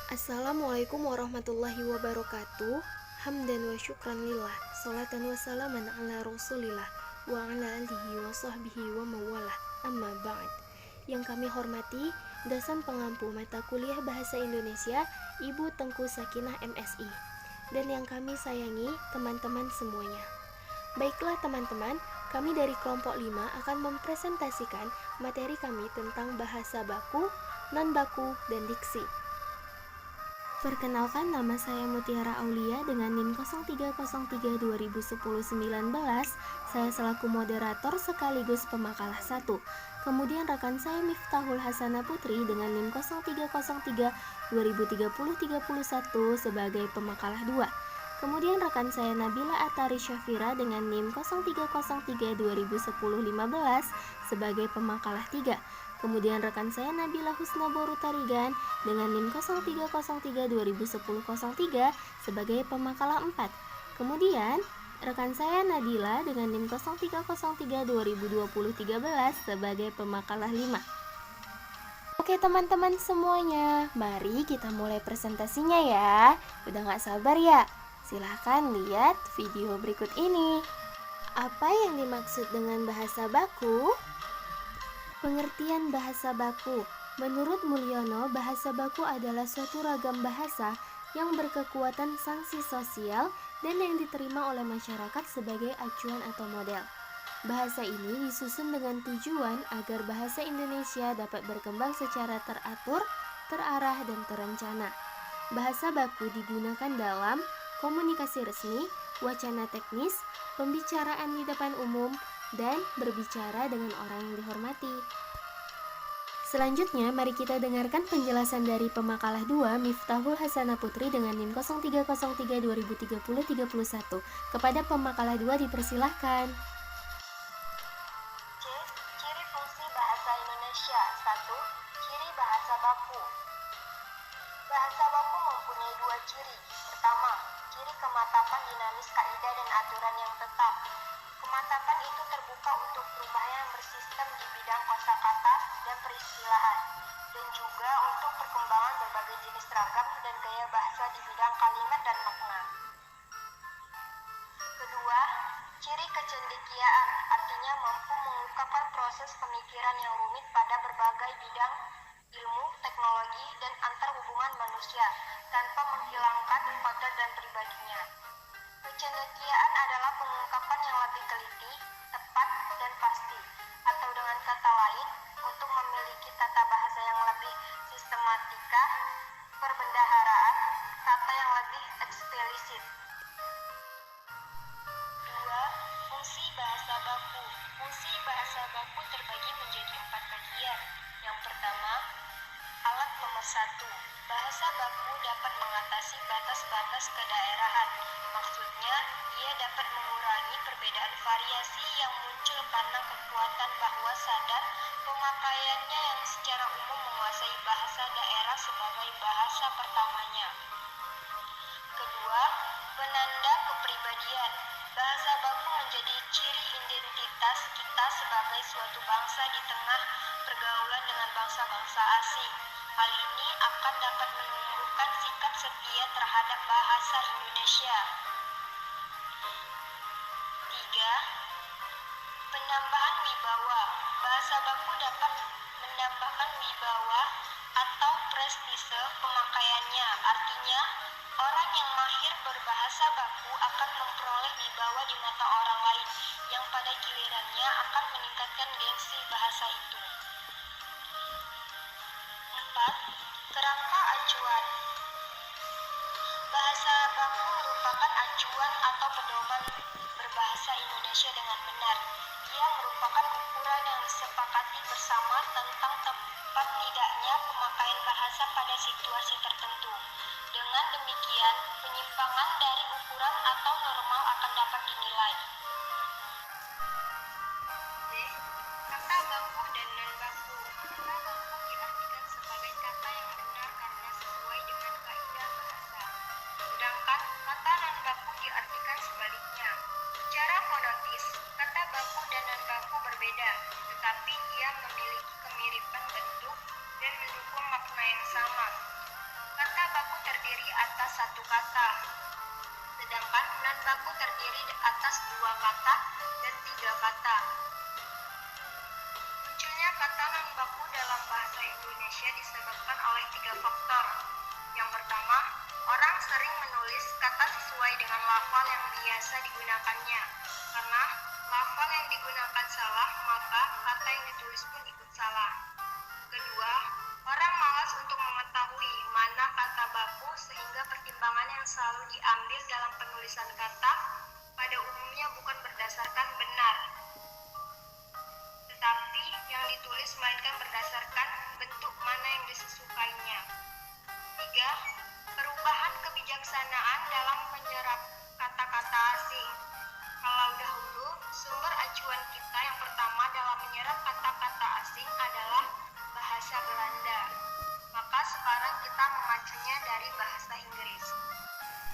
Assalamualaikum warahmatullahi wabarakatuh. Hamdan wa syukran lillah, salatan wa salaman ala rasulillah, wa ala alihi wa sahbihi wa mawalah, amma ba'd. Yang kami hormati dosen pengampu mata kuliah Bahasa Indonesia Ibu Tengku Sakinah MSI, dan yang kami sayangi teman-teman semuanya. Baiklah teman-teman, kami dari kelompok 5 akan mempresentasikan materi kami tentang bahasa baku, non-baku, dan diksi. Perkenalkan, nama saya Mutiara Aulia dengan NIM 0303-2010-19. Saya selaku moderator sekaligus pemakalah 1. Kemudian rekan saya Miftahul Hasana Putri dengan NIM 0303-2030-31 sebagai pemakalah 2. Kemudian rekan saya Nabila Atari Syafira dengan NIM 0303-2010-15 sebagai pemakalah 3. Kemudian rekan saya Nabila Husna Boru Tarigan dengan NIM 0303-2010-03 sebagai pemakalah 4. Kemudian rekan saya Nabila dengan NIM 0303-2020-13 sebagai pemakalah 5. Oke teman-teman semuanya, mari kita mulai presentasinya ya. Udah gak sabar ya? Silahkan lihat video berikut ini. Apa yang dimaksud dengan bahasa baku? Pengertian bahasa baku. Menurut Mulyono, bahasa baku adalah suatu ragam bahasa yang berkekuatan sanksi sosial dan yang diterima oleh masyarakat sebagai acuan atau model. Bahasa ini disusun dengan tujuan agar bahasa Indonesia dapat berkembang secara teratur, terarah, dan terencana. Bahasa baku digunakan dalam komunikasi resmi, wacana teknis, pembicaraan di depan umum, dan berbicara dengan orang yang dihormati. Selanjutnya, mari kita dengarkan penjelasan dari pemakalah 2 Miftahul Hasana Putri dengan NIM 0303-2030-31. Kepada pemakalah 2 dipersilahkan. C. Ciri fungsi bahasa Indonesia. 1. Ciri bahasa baku. Bahasa baku mempunyai 2 ciri. Pertama, ciri kematapan dinamis kaidah dan aturan yang tetap. Kematapan itu terbuka untuk perubahan yang bersistem di bidang kosakata dan peristilahan, dan juga untuk perkembangan berbagai jenis ragam dan gaya bahasa di bidang kalimat dan makna. Kedua, ciri kecendekiaan, artinya mampu mengungkapkan proses pemikiran yang rumit pada berbagai bidang ilmu, teknologi, dan antar hubungan manusia, tanpa menghilangkan kodrat dan pribadinya. Kecendekiaan adalah pengungkapan yang lebih teliti, tepat, dan pasti, atau dengan kata lain, untuk memiliki tata bahasa yang lebih sistematika, perbendaharaan, kata yang lebih eksplisit. 2. Fungsi bahasa baku. Fungsi bahasa baku terbagi menjadi 4 bagian. Yang pertama, alat pemersatu. Bahasa baku dapat mengatasi batas-batas kedaerahan. Maksudnya, ia dapat mengurangi perbedaan variasi yang muncul karena kekuatan bahwa sadar pemakaiannya yang secara umum menguasai bahasa daerah sebagai bahasa pertamanya. Kedua, penanda kepribadian. Bahasa baku menjadi ciri identitas kita sebagai suatu bangsa di tengah pergaulan dengan bangsa-bangsa asing. Hal ini akan dapat menumbuhkan sikap setia terhadap bahasa Indonesia. 3. Penambahan wibawa. Bahasa baku dapat menambahkan wibawa atau prestise pemakaiannya. Artinya, orang yang mahir berbahasa baku akan memperoleh wibawa di mata orang lain, yang pada gilirannya akan meningkatkan gengsi bahasa itu. 4. Kerangka acuan. Bahasa baku merupakan acuan atau pedoman berbahasa Indonesia dengan benar. Ia merupakan ukuran yang disepakati bersama tentang tepat tidaknya pemakaian bahasa pada situasi tertentu. Dengan demikian, penyimpangan dari ukuran atau normal akan dapat dinilai. D. Kata baku dan non-baku. Kata baku diartikan sebagai kata yang benar karena sesuai dengan kaidah bahasa. Sedangkan kata non-baku diartikan sebaliknya. Secara fonetis, kata baku dan non-baku berbeda, tetapi ia memiliki kemiripan bentuk dan mendukung makna yang sama. Kata baku 2 kata dan 3 kata. Munculnya kata non baku dalam bahasa Indonesia disebabkan oleh 3 faktor. Yang pertama, orang sering menulis kata sesuai dengan lafal yang biasa digunakannya. Karena lafal yang digunakan salah, maka kata yang ditulis pun ikut salah. Kedua, orang malas untuk mengetahui mana kata baku sehingga pertimbangan yang selalu diambil dalam penulisan kata pada umumnya bukan berdasarkan benar, tetapi yang ditulis melainkan berdasarkan bentuk mana yang disukainya. 3. Perubahan kebijaksanaan dalam menyerap kata-kata asing. Kalau dahulu, sumber acuan kita yang pertama dalam menyerap kata-kata asing adalah bahasa Belanda. Maka sekarang kita mengacunya dari bahasa Inggris.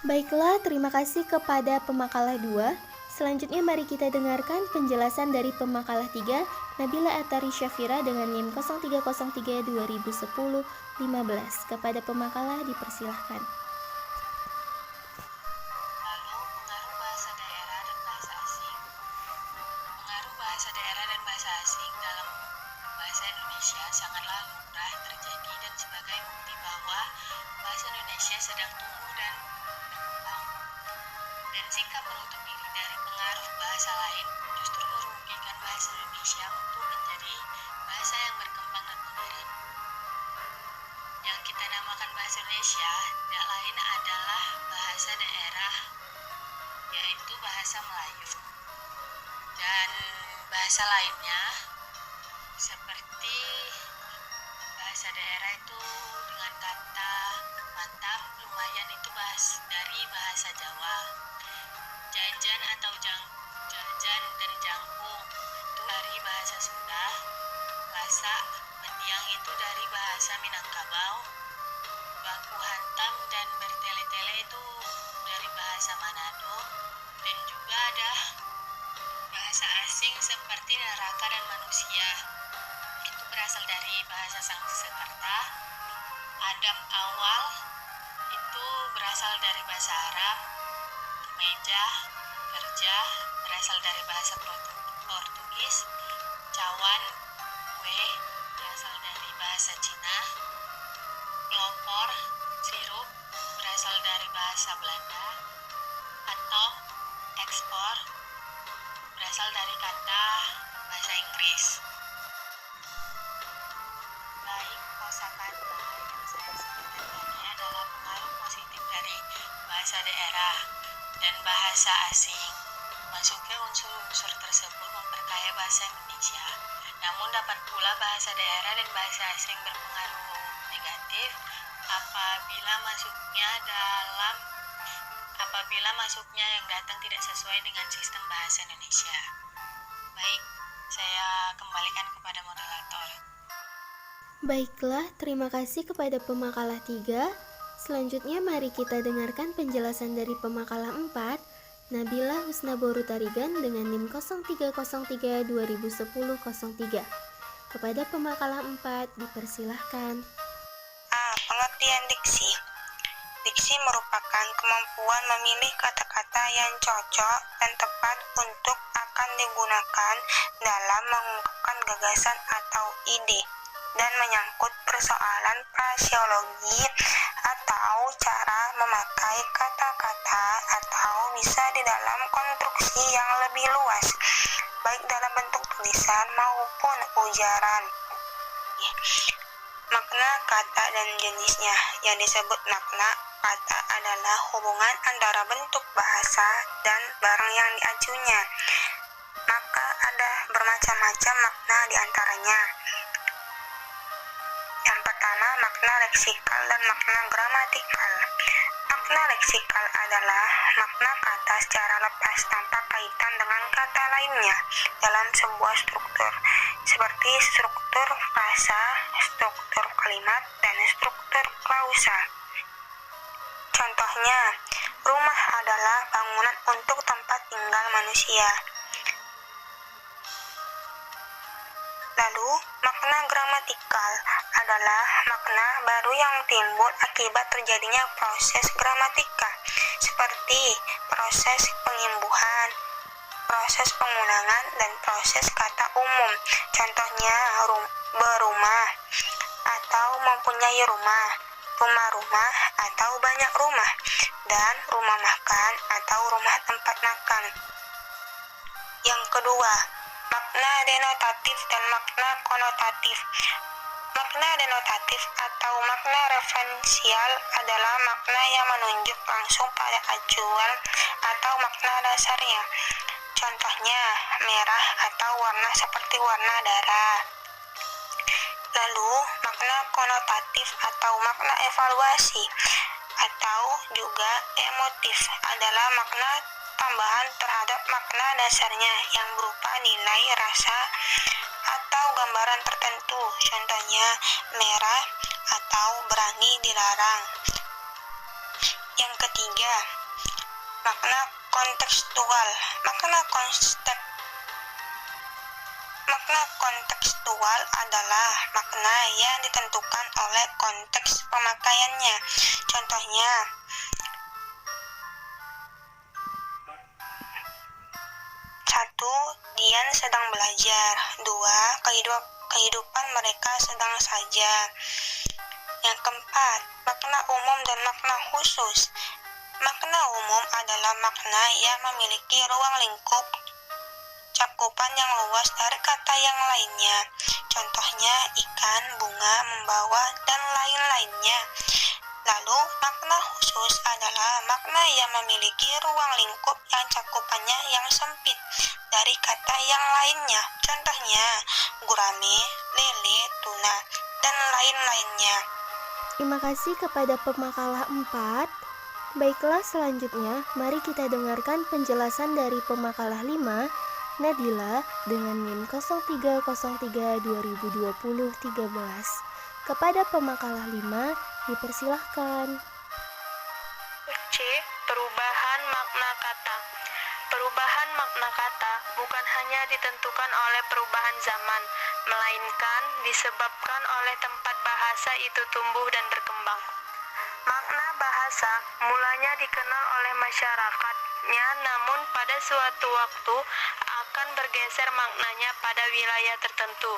Baiklah, terima kasih kepada pemakalah 2. Selanjutnya mari kita dengarkan penjelasan dari pemakalah 3, Nabila Atari Syafira dengan NIM 0303-2010-15. Kepada pemakalah dipersilahkan. Lalu, pengaruh bahasa daerah dan bahasa asing. Pengaruh bahasa daerah dan bahasa asing dalam bahasa Indonesia sangatlah lumrah terjadi dan sebagai bukti bahwa bahasa Indonesia sedang tumbuh dan berkembang. Dan sikap menutup diri dari pengaruh bahasa lain justru merugikan bahasa Indonesia untuk menjadi bahasa yang berkembang dan modern. Yang kita namakan bahasa Indonesia tidak lain adalah bahasa daerah, yaitu bahasa Melayu. Dan bahasa lainnya seperti bahasa daerah itu dengan kata mantap, lumayan itu dari bahasa Jawa. Jajan atau jajan dan jangkung itu dari bahasa Sunda. Masak, mendiang itu dari bahasa Minangkabau. Baku hantam dan bertele-tele itu dari bahasa Manado. Dan juga ada bahasa asing seperti neraka dan manusia. Itu berasal dari bahasa Sanskerta. Adab awal itu berasal dari bahasa Arab. Meja, kerja berasal dari bahasa Portugis. Cawan, kue berasal dari bahasa Cina. Pelopor, sirup berasal dari bahasa Belanda. Atom, ekspor berasal dari kata bahasa Inggris. Baik, kosakata yang saya sebutkan tadi adalah pengaruh positif dari bahasa daerah dan bahasa asing. Masuknya unsur-unsur tersebut memperkaya bahasa Indonesia. Namun dapat pula bahasa daerah dan bahasa asing berpengaruh negatif apabila masuknya yang datang tidak sesuai dengan sistem bahasa Indonesia. Baik, saya kembalikan kepada moderator. Baiklah, terima kasih kepada pemakalah 3. Selanjutnya mari kita dengarkan penjelasan dari pemakalah 4, Nabila Husnaboru Tarigan dengan NIM 0303-2010-03. Kepada pemakalah 4 dipersilahkan. Pengertian diksi. Diksi merupakan kemampuan memilih kata-kata yang cocok dan tepat untuk akan digunakan dalam mengungkapkan gagasan atau ide dan menyangkut persoalan fraseologi atau cara memakai kata-kata atau bisa di dalam konstruksi yang lebih luas, baik dalam bentuk tulisan maupun ujaran. Makna kata dan jenisnya. Yang disebut makna kata adalah hubungan antara bentuk bahasa dan barang yang diacunya. Maka ada bermacam-macam makna diantaranya. Yang pertama, makna leksikal dan makna gramatikal. Makna leksikal adalah makna kata secara lepas tanpa kaitan dengan kata lainnya dalam sebuah struktur, seperti struktur frasa, struktur kalimat, dan struktur klausa. Contohnya, rumah adalah bangunan untuk tempat tinggal manusia. Lalu, makna gramatikal adalah makna baru yang timbul akibat terjadinya proses gramatika, seperti proses pengimbuhan, proses pengulangan, dan proses kata umum. Contohnya, berumah atau mempunyai rumah, rumah-rumah atau banyak rumah, dan rumah makan atau rumah tempat makan. Yang kedua, makna denotatif dan makna konotatif. Makna denotatif atau makna referensial adalah makna yang menunjuk langsung pada acuan atau makna dasarnya. Contohnya, merah atau warna seperti warna darah. Lalu, makna konotatif atau makna evaluasi atau juga emotif adalah makna tambahan terhadap makna dasarnya yang berupa nilai, rasa, atau gambaran tertentu. Contohnya, merah atau berani dilarang. Yang ketiga, makna kontekstual. Makna kontekstual adalah makna yang ditentukan oleh konteks pemakaiannya. Contohnya, satu, Dian sedang belajar. Dua, kehidupan mereka sedang saja. Yang keempat, makna umum dan makna khusus. Makna umum adalah makna yang memiliki ruang lingkup cakupan yang luas dari kata yang lainnya. Contohnya, ikan, bunga, membawa, dan lain-lainnya. Lalu, makna khusus adalah makna yang memiliki ruang lingkup yang cakupannya yang sempit dari kata yang lainnya. Contohnya, gurame, lele, tuna, dan lain-lainnya. Terima kasih kepada pemakalah 4. Baiklah, selanjutnya mari kita dengarkan penjelasan dari pemakalah 5, Nadila dengan NIM 0303-2020-13. Kepada pemakalah 5, dipersilahkan. C. Perubahan makna kata. Perubahan makna kata bukan hanya ditentukan oleh perubahan zaman, melainkan disebabkan oleh tempat bahasa itu tumbuh dan berkembang. Makna bahasa mulanya dikenal oleh masyarakatnya, namun pada suatu waktu akan bergeser maknanya pada wilayah tertentu.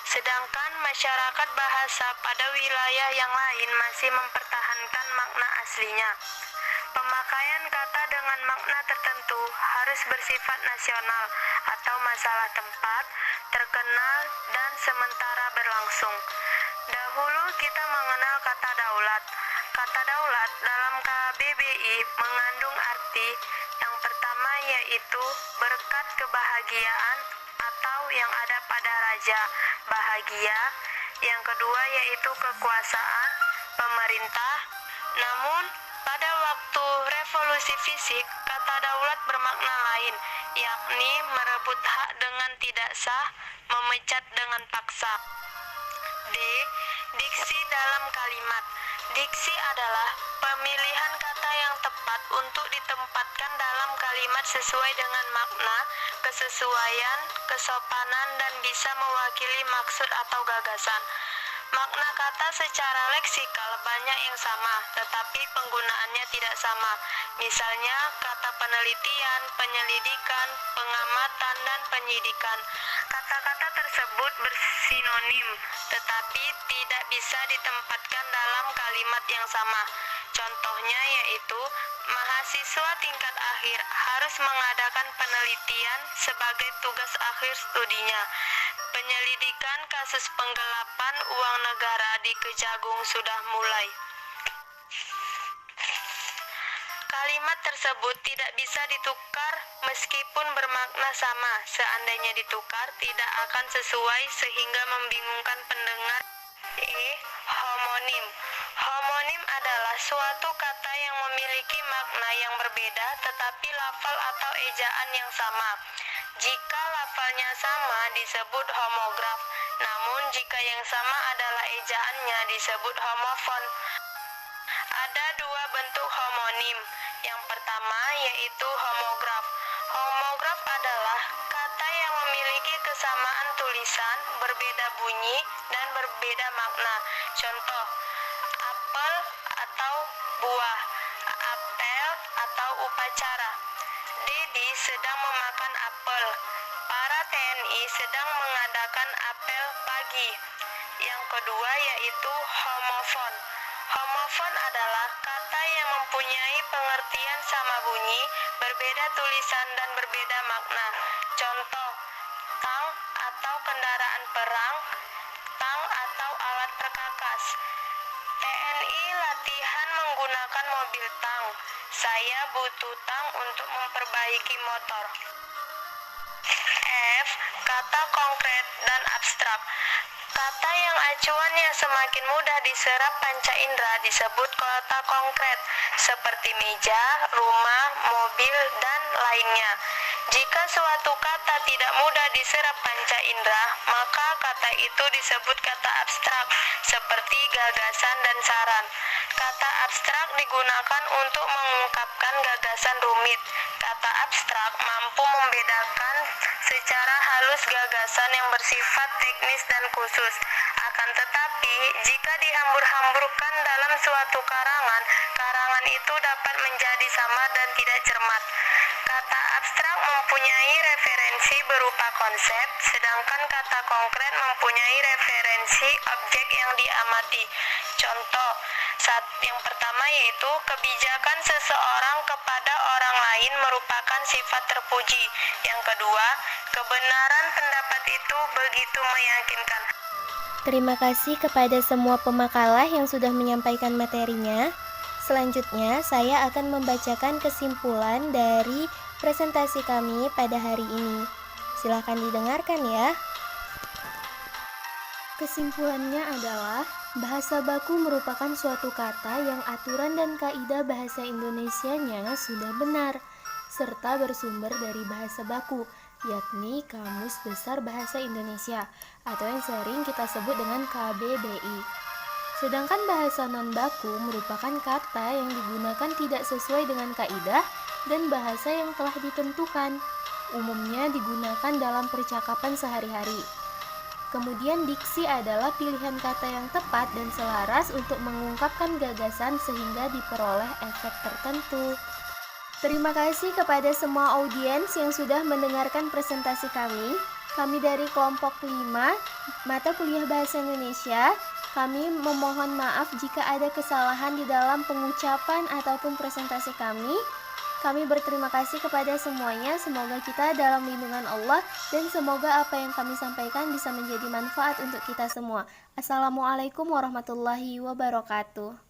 Sedangkan masyarakat bahasa pada wilayah yang lain masih mempertahankan makna aslinya. Pemakaian kata dengan makna tertentu harus bersifat nasional atau masalah tempat, terkenal, dan sementara berlangsung. Dahulu kita mengenal kata daulat. Kata daulat dalam KBBI mengandung arti yang pertama yaitu berkat kebahagiaan atau yang ada pada raja, bahagia. Yang kedua yaitu kekuasaan, pemerintah. Namun, pada waktu revolusi fisik, kata daulat bermakna lain, yakni merebut hak dengan tidak sah, memecat dengan paksa. D. Diksi dalam kalimat. Diksi adalah pemilihan kata yang tepat untuk ditempatkan dalam kalimat sesuai dengan makna, kesesuaian, kesopanan, dan bisa mewakili maksud atau gagasan. Makna kata secara leksikal banyak yang sama, tetapi penggunaannya tidak sama. Misalnya, kata penelitian, penyelidikan, pengamatan, dan penyidikan. Kata-kata tersebut bersinonim, tetapi tidak bisa ditempatkan dalam kalimat yang sama. Contohnya yaitu, mahasiswa tingkat akhir harus mengadakan penelitian sebagai tugas akhir studinya. Penyelidikan kasus penggelapan uang negara di Kejagung sudah mulai. Kalimat tersebut tidak bisa ditukar meskipun bermakna sama. Seandainya ditukar, tidak akan sesuai sehingga membingungkan pendengar. E. Homonim. Homonim adalah suatu kata yang memiliki makna yang berbeda tetapi lafal atau ejaan yang sama. Jika lafalnya sama disebut homograf, namun jika yang sama adalah ejaannya disebut homofon. Ada dua bentuk homonim. Yang pertama yaitu homograf. Homograf adalah kata yang memiliki kesamaan tulisan, berbeda bunyi, dan berbeda makna. Contoh, apel atau buah, apel atau upacara. Dedi sedang memakan apel. Para TNI sedang mengadakan apel pagi. Yang kedua yaitu homofon. Homofon adalah kata yang mempunyai pengertian sama bunyi, berbeda tulisan dan berbeda makna. Contoh, tang atau kendaraan perang, tang atau alat perkakas. TNI latihan menggunakan mobil tang. Saya butuh tang untuk memperbaiki motor. F. Kata konkret dan abstrak. Kata yang acuannya semakin mudah diserap panca indera disebut kata konkret, seperti meja, rumah, mobil, dan lainnya. Jika suatu kata tidak mudah diserap panca indera, maka kata itu disebut kata abstrak, seperti gagasan dan saran. Kata abstrak digunakan untuk mengungkapkan gagasan rumit. Kata abstrak mampu membedakan secara halus gagasan yang bersifat teknis dan khusus. Akan tetapi, jika dihambur-hamburkan dalam suatu karangan, karangan itu dapat menjadi samar dan tidak cermat. Kata abstrak mempunyai referensi berupa konsep, sedangkan kata konkret mempunyai referensi objek yang diamati. Contoh, yang pertama yaitu kebijakan seseorang kepada orang lain merupakan sifat terpuji. Yang kedua, kebenaran pendapat itu begitu meyakinkan. Terima kasih kepada semua pemakalah yang sudah menyampaikan materinya. Selanjutnya, saya akan membacakan kesimpulan dari presentasi kami pada hari ini. Silakan didengarkan ya. Kesimpulannya adalah, bahasa baku merupakan suatu kata yang aturan dan kaidah bahasa Indonesianya sudah benar, serta bersumber dari bahasa baku, yakni Kamus Besar Bahasa Indonesia, atau yang sering kita sebut dengan KBBI. Sedangkan bahasa non-baku merupakan kata yang digunakan tidak sesuai dengan kaidah dan bahasa yang telah ditentukan, umumnya digunakan dalam percakapan sehari-hari. Kemudian diksi adalah pilihan kata yang tepat dan selaras untuk mengungkapkan gagasan sehingga diperoleh efek tertentu. Terima kasih kepada semua audiens yang sudah mendengarkan presentasi kami. Kami dari kelompok 5 Mata Kuliah Bahasa Indonesia. Kami memohon maaf jika ada kesalahan di dalam pengucapan ataupun presentasi kami. Kami berterima kasih kepada semuanya. Semoga kita dalam lindungan Allah dan semoga apa yang kami sampaikan bisa menjadi manfaat untuk kita semua. Assalamualaikum warahmatullahi wabarakatuh.